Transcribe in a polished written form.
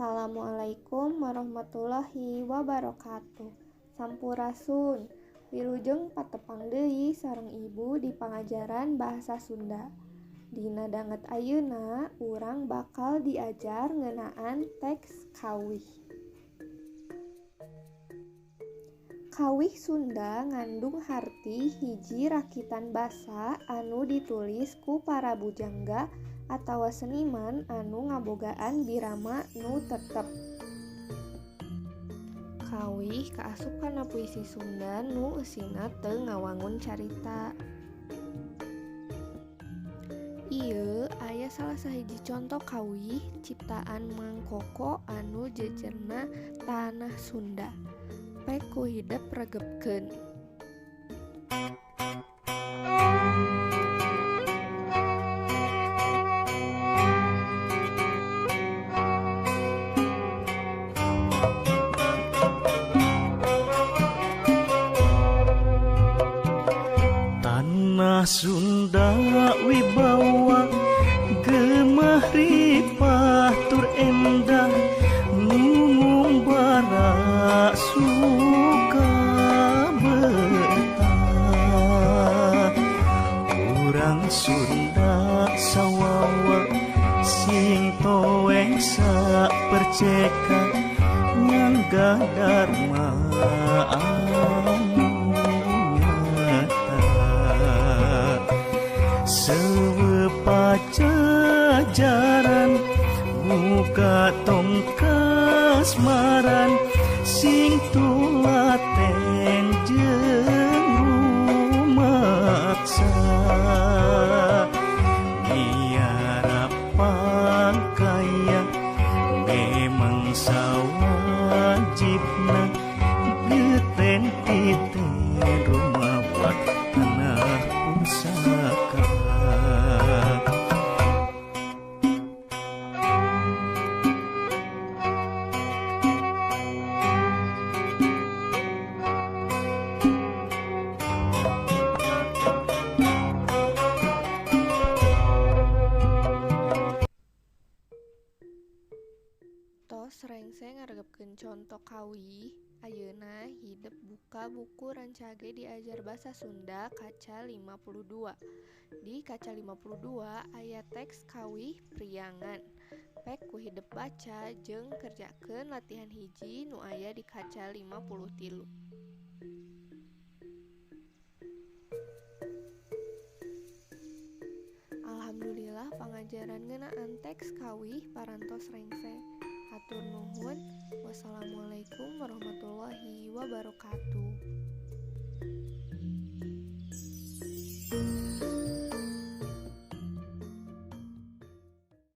Assalamualaikum warahmatullahi wabarakatuh. Sampurasun. Wilujeng patepang deui sareng ibu di pangajaran bahasa Sunda. Dina danget ayeuna urang bakal diajar ngeunaan teks kawih. Kawih Sunda ngandung harti hiji rakitan basa anu ditulis ku para bujangga atawa seniman anu ngabogaan birama nu tetep. Kawih kaasup kana puisi Sunda nu eusina teu ngawangun carita. Ieu aya salah sahiji conto kawih ciptaan Mang Koko anu jejerna Tanah Sunda. Pek ku hidep regepkeun. Tanah Sunda wibawa gemah ripah tur endah ngumbara suka betah. Urang Sunda sawawa sing toeng saperceka nyangga dharma pajajaran muka tongkas maran sing tulaten jeung rumaksa biara pangkaya memang sawajibna geten titen rumawat tanah pusaka. Tos rengse ngaregepkeun conto kawih. Ayeuna hidep buka buku rancage diajar basa Sunda kaca 52. Di kaca 52 aya teks kawih priangan. Pek ku hidep baca jeung kerjakeun latihan hiji nu aya di kaca 53. Alhamdulillah pangajaran ngeunaan teks kawih parantos rengse. Hatur nuhun. Wassalamualaikum warahmatullahi wabarakatuh.